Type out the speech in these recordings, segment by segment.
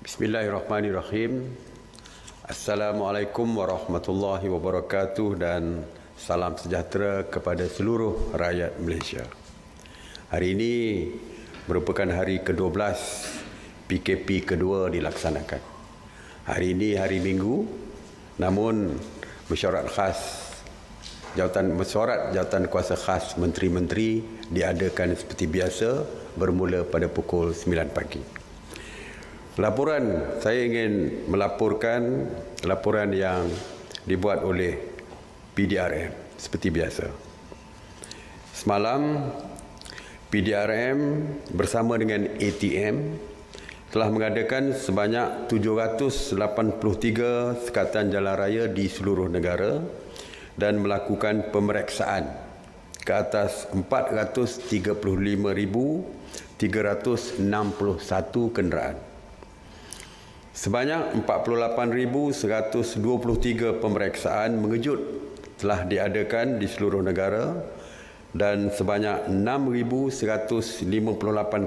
Bismillahirrahmanirrahim. Assalamualaikum warahmatullahi wabarakatuh dan salam sejahtera kepada seluruh rakyat Malaysia. Hari ini merupakan hari ke-12 PKP kedua dilaksanakan. Hari ini hari Minggu, namun mesyuarat jawatan kuasa khas menteri-menteri diadakan seperti biasa bermula pada pukul 9 pagi. Laporan, saya ingin melaporkan laporan yang dibuat oleh PDRM seperti biasa. Semalam, PDRM bersama dengan ATM telah mengadakan sebanyak 783 sekatan jalan raya di seluruh negara dan melakukan pemeriksaan ke atas 435,361 kenderaan. Sebanyak 48,123 pemeriksaan mengejut telah diadakan di seluruh negara dan sebanyak 6,158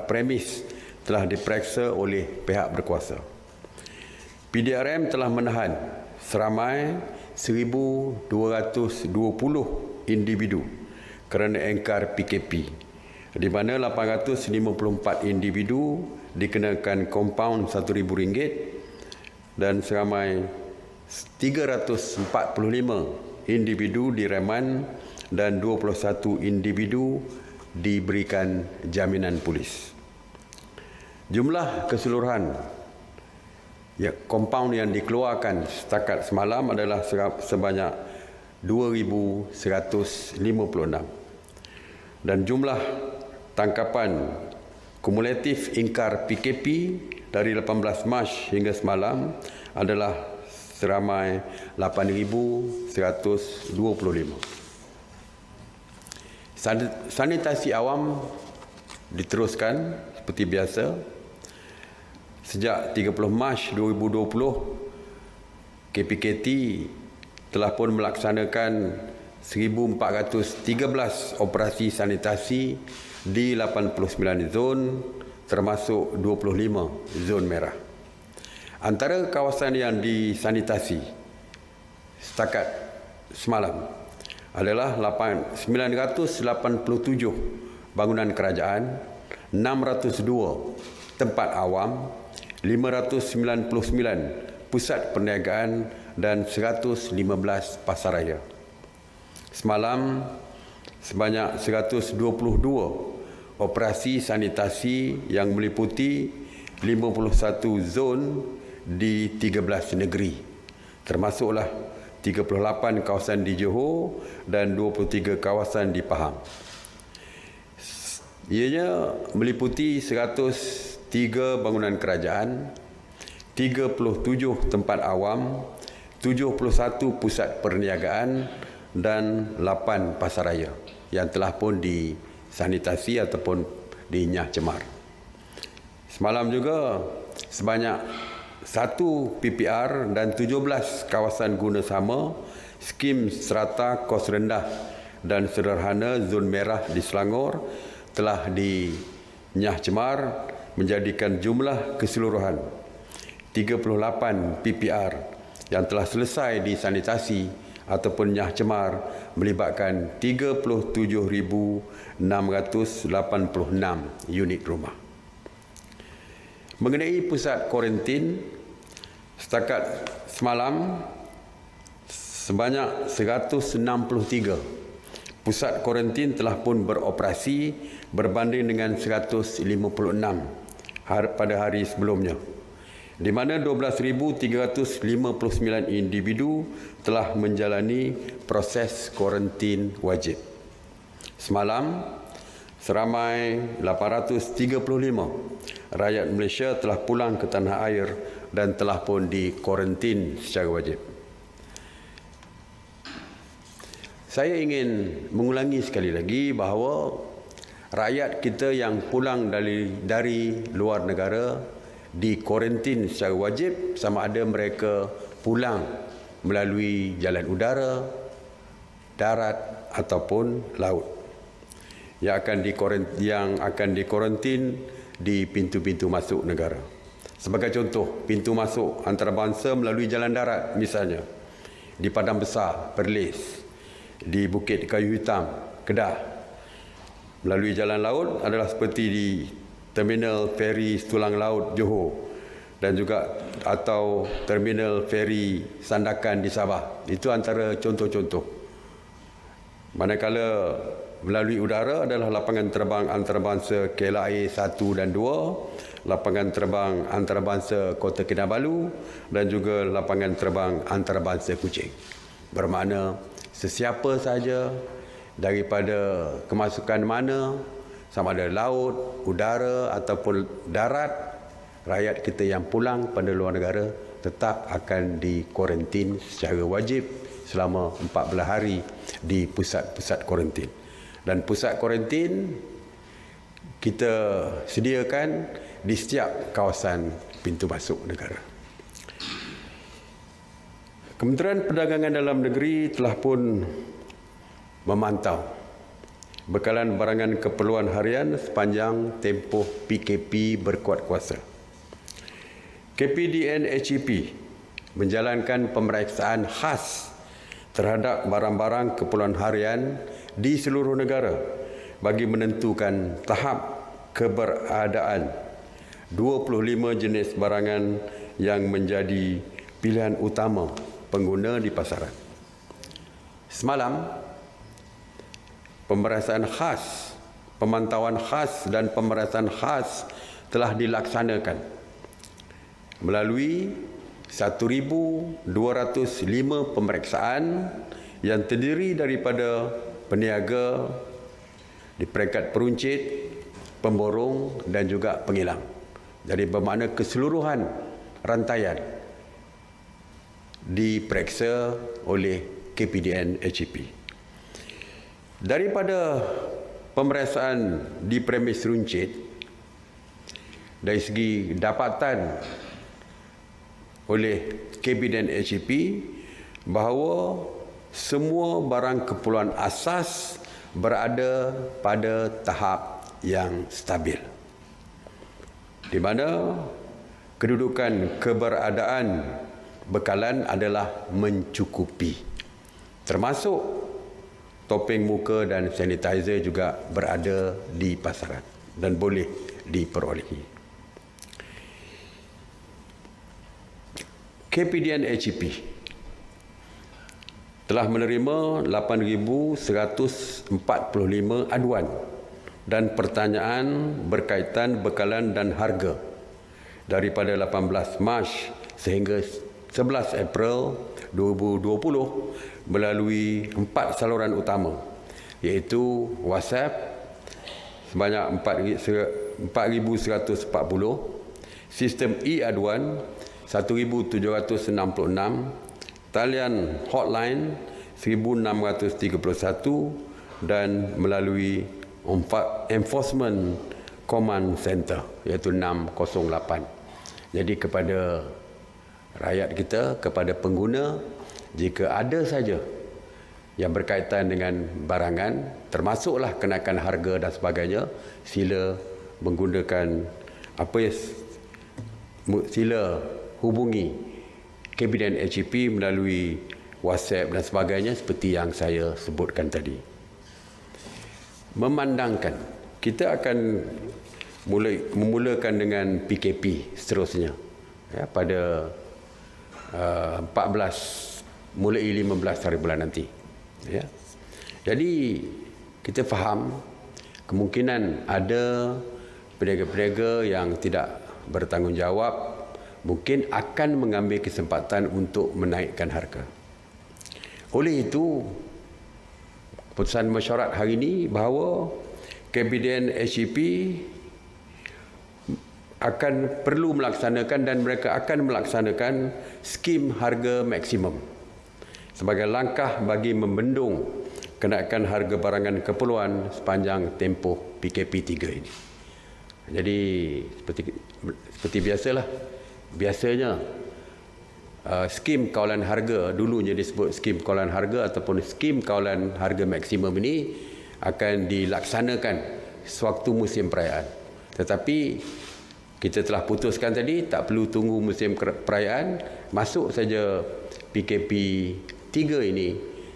premis telah diperiksa oleh pihak berkuasa. PDRM telah menahan seramai 1,220 individu kerana engkar PKP, di mana 854 individu dikenakan kompaun RM1,000 dan seramai 345 individu direman dan 21 individu diberikan jaminan polis. Jumlah keseluruhan kompaun yang dikeluarkan setakat semalam adalah sebanyak 2,156 dan jumlah tangkapan kumulatif ingkar PKP dari 18 Mac hingga semalam adalah seramai 8,125. Sanitasi awam diteruskan seperti biasa. Sejak 30 Mac 2020, KPKT telah pun melaksanakan 1,413 operasi sanitasi di 89 zon termasuk 25 zon merah. Antara kawasan yang disanitasi setakat semalam adalah 987 bangunan kerajaan, 602 tempat awam, 599 pusat perniagaan dan 115 pasaraya. Semalam sebanyak 122 operasi sanitasi yang meliputi 51 zon di 13 negeri, termasuklah 38 kawasan di Johor dan 23 kawasan di Pahang. Ianya meliputi 103 bangunan kerajaan, 37 tempat awam, 71 pusat perniagaan dan 8 pasaraya yang telah pun disanitasi ataupun dinyah cemar. Semalam juga sebanyak 1 PPR dan 17 kawasan guna sama, skim serata kos rendah dan sederhana zon merah di Selangor telah dinyah cemar menjadikan jumlah keseluruhan 38 PPR yang telah selesai disanitasi ataupun nyah cemar melibatkan 37,686 unit rumah. Mengenai pusat kuarantin, setakat semalam sebanyak 163 pusat kuarantin telah pun beroperasi berbanding dengan 156 pada hari sebelumnya, di mana 12,359 individu telah menjalani proses kuarantin wajib. Semalam, seramai 835 rakyat Malaysia telah pulang ke tanah air dan telah pun dikuarantin secara wajib. Saya ingin mengulangi sekali lagi bahawa rakyat kita yang pulang dari luar negara dikuarantin secara wajib, sama ada mereka pulang melalui jalan udara, darat ataupun laut, yang akan dikuarantin di pintu-pintu masuk negara. Sebagai contoh, pintu masuk antarabangsa melalui jalan darat misalnya di Padang Besar, Perlis, di Bukit Kayu Hitam, Kedah. Melalui jalan laut adalah seperti di Terminal Feri Tulang Laut Johor dan juga atau Terminal Feri Sandakan di Sabah. Itu antara contoh-contoh. Manakala melalui udara adalah lapangan terbang antarabangsa KLIA 1 dan 2, lapangan terbang antarabangsa Kota Kinabalu dan juga lapangan terbang antarabangsa Kuching. Bermakna sesiapa sahaja daripada kemasukan mana, sama ada laut, udara ataupun darat, rakyat kita yang pulang pada luar negara tetap akan dikuarantin secara wajib selama 14 hari di pusat-pusat kuarantin. Dan pusat kuarantin kita sediakan di setiap kawasan pintu masuk negara. Kementerian Perdagangan Dalam Negeri telah pun memantau bekalan barangan keperluan harian sepanjang tempoh PKP berkuat kuasa. KPDN HEP menjalankan pemeriksaan khas terhadap barang-barang keperluan harian di seluruh negara bagi menentukan tahap keberadaan 25 jenis barangan yang menjadi pilihan utama pengguna di pasaran. Semalam, pemeriksaan khas, pemantauan khas dan pemeriksaan khas telah dilaksanakan melalui 1,205 pemeriksaan yang terdiri daripada peniaga di peringkat peruncit, pemborong dan juga pengilang. Jadi bermakna keseluruhan rantaian diperiksa oleh KPDN HEP. Daripada pemeriksaan di premis runcit, dari segi dapatan oleh KPDN HEP bahawa semua barang keperluan asas berada pada tahap yang stabil, di mana kedudukan keberadaan bekalan adalah mencukupi, termasuk topeng muka dan sanitizer juga berada di pasaran dan boleh diperolehi. KPDN HEP telah menerima 8,145 aduan dan pertanyaan berkaitan bekalan dan harga daripada 18 Mac sehingga 11 April 2020 melalui 4 saluran utama, iaitu WhatsApp sebanyak 4,140, sistem e-aduan 1,766, talian hotline 1,631 dan melalui Enforcement Command Center iaitu 608. Jadi kepada rakyat kita, kepada pengguna, jika ada saja yang berkaitan dengan barangan, termasuklah kenaikan harga dan sebagainya, sila menggunakan sila hubungi KPDN HEP melalui WhatsApp dan sebagainya seperti yang saya sebutkan tadi. Memandangkan kita akan memulakan dengan PKP seterusnya ya, pada 15 hari bulan nanti ya. Jadi kita faham kemungkinan ada peniaga-peniaga yang tidak bertanggungjawab mungkin akan mengambil kesempatan untuk menaikkan harga. Oleh itu, keputusan mesyuarat hari ini bahawa KPDN HEP akan perlu melaksanakan dan mereka akan melaksanakan skim harga maksimum sebagai langkah bagi membendung kenaikan harga barangan keperluan sepanjang tempoh PKP 3 ini. Jadi seperti biasalah, biasanya skim kawalan harga, dulunya disebut skim kawalan harga ataupun skim kawalan harga maksimum ini akan dilaksanakan sewaktu musim perayaan. Tetapi Kita telah putuskan tadi, tak perlu tunggu musim perayaan, masuk saja PKP 3 ini,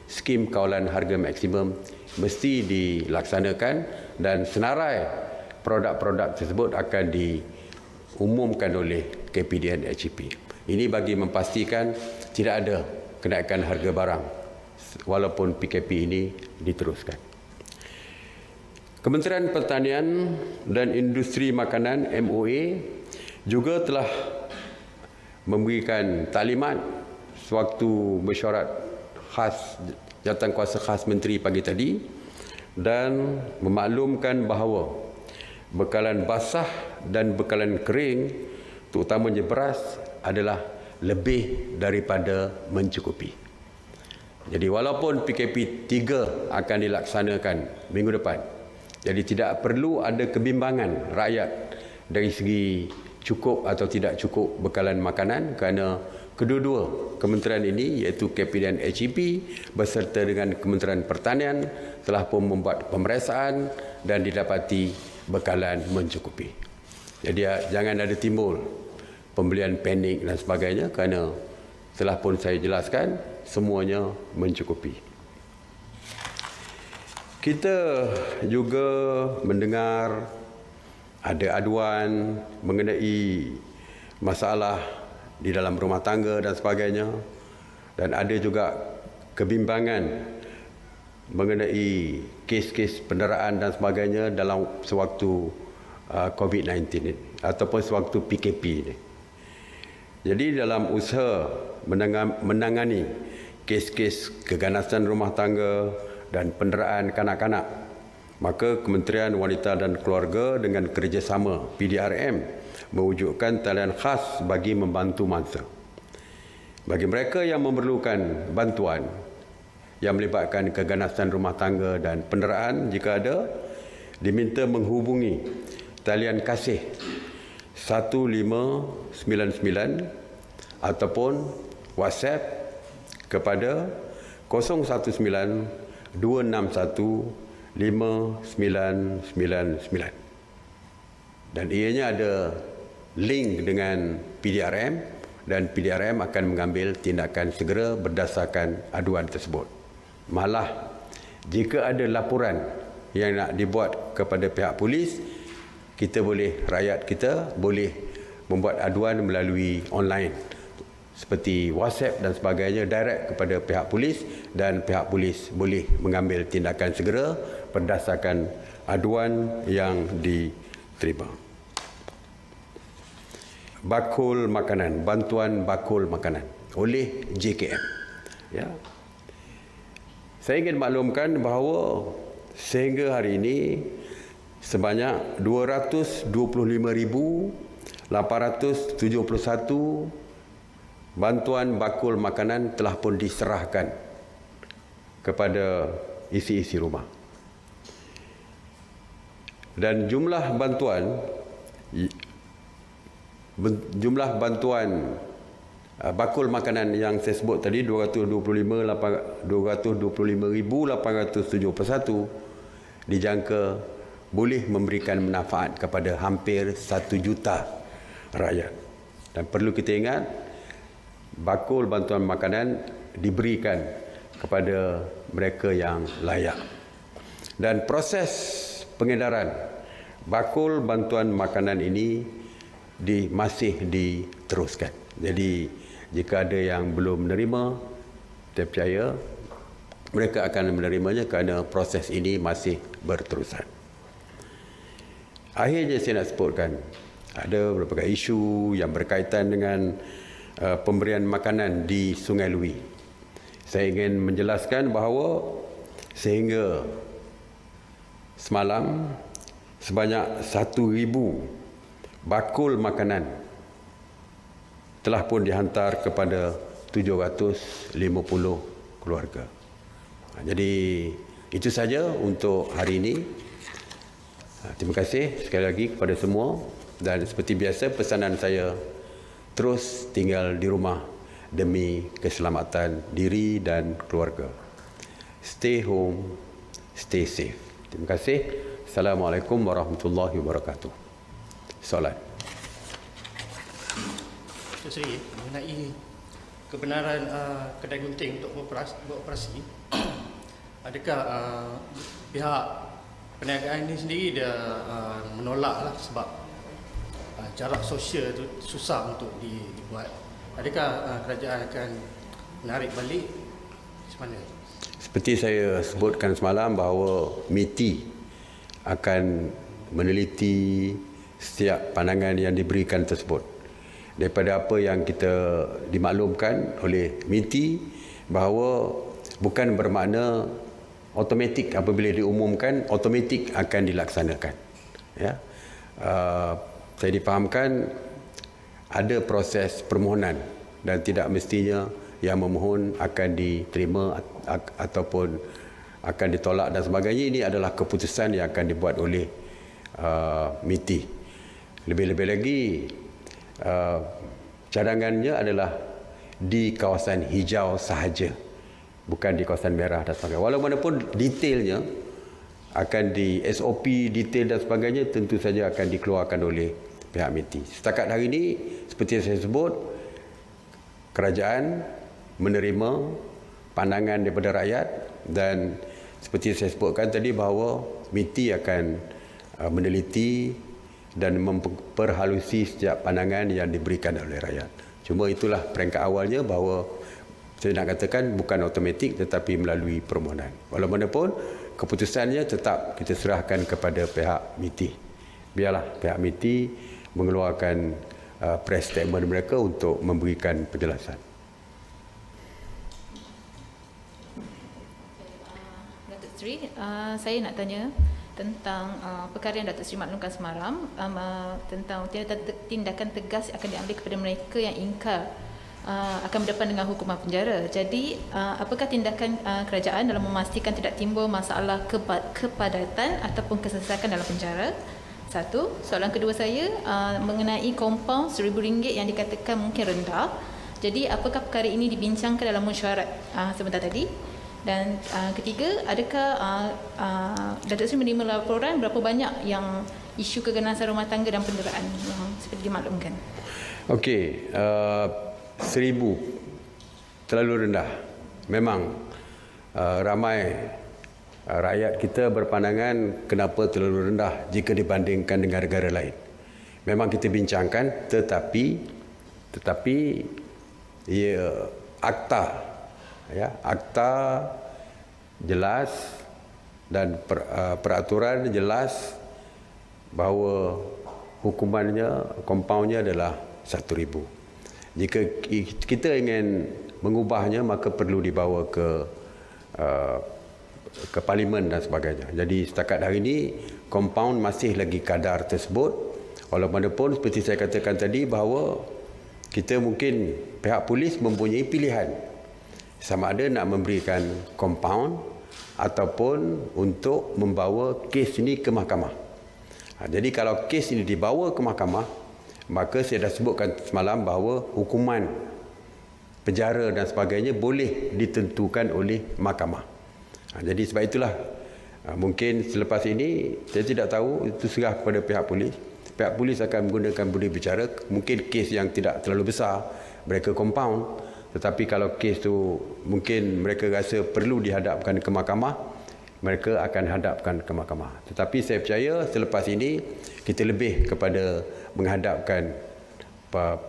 skim kawalan harga maksimum mesti dilaksanakan dan senarai produk-produk tersebut akan diumumkan oleh KPDN HEP. Ini bagi memastikan tidak ada kenaikan harga barang walaupun PKP ini diteruskan. Kementerian Pertanian dan Industri Makanan MOA juga telah memberikan taklimat sewaktu mesyuarat khas Jawatankuasa Khas Menteri pagi tadi dan memaklumkan bahawa bekalan basah dan bekalan kering terutamanya beras adalah lebih daripada mencukupi. Jadi walaupun PKP 3 akan dilaksanakan minggu depan, jadi tidak perlu ada kebimbangan rakyat dari segi cukup atau tidak cukup bekalan makanan kerana kedua-dua kementerian ini iaitu KPDN HEP beserta dengan Kementerian Pertanian telah pun membuat pemeriksaan dan didapati bekalan mencukupi. Jadi jangan ada timbul pembelian panik dan sebagainya kerana telah pun saya jelaskan semuanya mencukupi. Kita juga mendengar ada aduan mengenai masalah di dalam rumah tangga dan sebagainya, dan ada juga kebimbangan mengenai kes-kes penderaan dan sebagainya dalam sewaktu COVID-19 ini ataupun sewaktu PKP ini. Jadi dalam usaha menangani kes-kes keganasan rumah tangga dan penderaan kanak-kanak, maka Kementerian Wanita dan Keluarga dengan kerjasama PDRM mewujudkan talian khas bagi membantu mangsa. Bagi mereka yang memerlukan bantuan yang melibatkan keganasan rumah tangga dan penderaan, jika ada, diminta menghubungi talian kasih 1599 ataupun WhatsApp kepada 019-261-5999. Dan ianya ada link dengan PDRM dan PDRM akan mengambil tindakan segera berdasarkan aduan tersebut. Malah, jika ada laporan yang nak dibuat kepada pihak polis, rakyat kita boleh membuat aduan melalui online seperti WhatsApp dan sebagainya direct kepada pihak polis dan pihak polis boleh mengambil tindakan segera berdasarkan aduan yang diterima. Bakul makanan, bantuan bakul makanan oleh JKM. Ya. Saya ingin maklumkan bahawa sehingga hari ini sebanyak 225,871 bantuan bakul makanan telah pun diserahkan kepada isi-isi rumah. Dan jumlah bantuan bakul makanan yang saya sebut tadi 225,871 dijangka boleh memberikan manfaat kepada hampir 1 juta rakyat. Dan perlu kita ingat, bakul bantuan makanan diberikan kepada mereka yang layak. Dan proses pengedaran bakul bantuan makanan ini masih diteruskan. Jadi jika ada yang belum menerima, saya percaya mereka akan menerimanya kerana proses ini masih berterusan. Akhirnya saya nak sebutkan, ada beberapa isu yang berkaitan dengan pemberian makanan di Sungai Lui. Saya ingin menjelaskan bahawa sehingga semalam sebanyak 1,000 bakul makanan telah pun dihantar kepada 750 keluarga. Jadi itu saja untuk hari ini. Terima kasih sekali lagi kepada semua, dan seperti biasa pesanan saya, terus tinggal di rumah demi keselamatan diri dan keluarga. Stay home, stay safe. Terima kasih. Assalamualaikum warahmatullahi wabarakatuh. Salam. Datuk Seri mengenai kebenaran kedai gunting untuk beroperasi. Adakah pihak perniagaan ini sendiri dia menolaklah sebab jarak sosial itu susah untuk dibuat. Adakah kerajaan akan menarik balik macam mana? Seperti saya sebutkan semalam bahawa MITI akan meneliti setiap pandangan yang diberikan tersebut. Daripada apa yang kita dimaklumkan oleh MITI bahawa bukan bermakna automatik apabila diumumkan automatik akan dilaksanakan. Ya. Saya difahamkan ada proses permohonan dan tidak mestinya yang memohon akan diterima ataupun akan ditolak dan sebagainya. Ini adalah keputusan yang akan dibuat oleh MITI. Lebih-lebih lagi cadangannya adalah di kawasan hijau sahaja, bukan di kawasan merah dan sebagainya. Walaupun detailnya akan di SOP detail dan sebagainya tentu saja akan dikeluarkan oleh pihak MITI. Setakat hari ini seperti yang saya sebut, kerajaan menerima pandangan daripada rakyat dan seperti saya sebutkan tadi bahawa MITI akan meneliti dan memperhalusi setiap pandangan yang diberikan oleh rakyat. Cuma itulah peringkat awalnya bahawa saya nak katakan bukan automatik tetapi melalui permohonan. Walaupun keputusannya tetap kita serahkan kepada pihak MITI. Biarlah pihak MITI mengeluarkan press statement mereka untuk memberikan penjelasan. Datuk Seri, saya nak tanya tentang perkara yang Datuk Seri maklumkan semalam tentang tindakan tegas akan diambil kepada mereka yang ingkar akan berdepan dengan hukuman penjara. Jadi, apakah tindakan kerajaan dalam memastikan tidak timbul masalah kepadatan ataupun kesesakan dalam penjara? Satu. Soalan kedua saya mengenai kompaun RM1,000 yang dikatakan mungkin rendah. Jadi, apakah perkara ini dibincangkan dalam mesyuarat sebentar tadi? Dan ketiga, adakah Datuk Seri menerima laporan berapa banyak yang isu keganasan rumah tangga dan penderaan yang seperti dimaklumkan? Okey, 1,000 terlalu rendah. Memang ramai rakyat kita berpandangan kenapa terlalu rendah jika dibandingkan dengan negara lain. Memang kita bincangkan tetapi ia akta jelas dan peraturan jelas bahawa hukumannya, kompaunnya adalah 1,000. Jika kita ingin mengubahnya maka perlu dibawa ke parlimen dan sebagainya. Jadi setakat hari ini kompaun masih lagi kadar tersebut. Walaupun seperti saya katakan tadi bahawa kita mungkin pihak polis mempunyai pilihan sama ada nak memberikan kompaun ataupun untuk membawa kes ini ke mahkamah. Jadi kalau kes ini dibawa ke mahkamah, maka saya dah sebutkan semalam bahawa hukuman penjara dan sebagainya boleh ditentukan oleh mahkamah. Jadi sebab itulah mungkin selepas ini saya tidak tahu, itu serah kepada pihak polis. Pihak polis akan menggunakan budi bicara. Mungkin kes yang tidak terlalu besar mereka kompaun. Tetapi kalau kes tu mungkin mereka rasa perlu dihadapkan ke mahkamah, mereka akan hadapkan ke mahkamah. Tetapi saya percaya selepas ini kita lebih kepada menghadapkan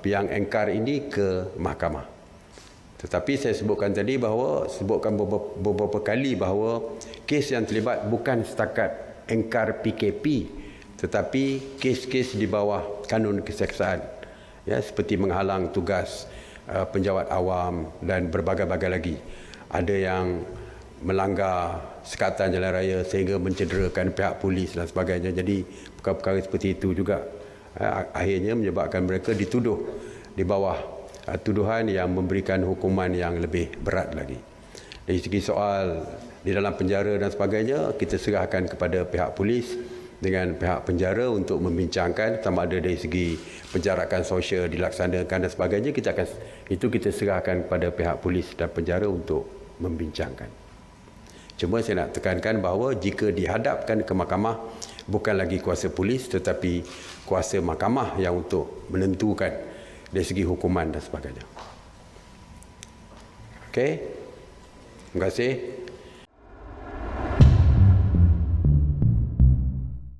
yang engkar ini ke mahkamah. Tetapi saya sebutkan tadi bahawa beberapa kali bahawa kes yang terlibat bukan setakat engkar PKP, tetapi kes-kes di bawah kanun keseksaan, ya, seperti menghalang tugas penjawat awam dan berbagai-bagai lagi. Ada yang melanggar sekatan jalan raya sehingga mencederakan pihak polis dan sebagainya. Jadi perkara-perkara seperti itu juga akhirnya menyebabkan mereka dituduh di bawah tuduhan yang memberikan hukuman yang lebih berat lagi. Dari segi soal di dalam penjara dan sebagainya, kita serahkan kepada pihak polis dengan pihak penjara untuk membincangkan sama ada dari segi penjarakan sosial dilaksanakan dan sebagainya. Kita serahkan kepada pihak polis dan penjara untuk membincangkan. Cuma saya nak tekankan bahawa jika dihadapkan ke mahkamah, bukan lagi kuasa polis tetapi kuasa mahkamah yang untuk menentukan dari segi hukuman dan sebagainya. Okey? Terima kasih.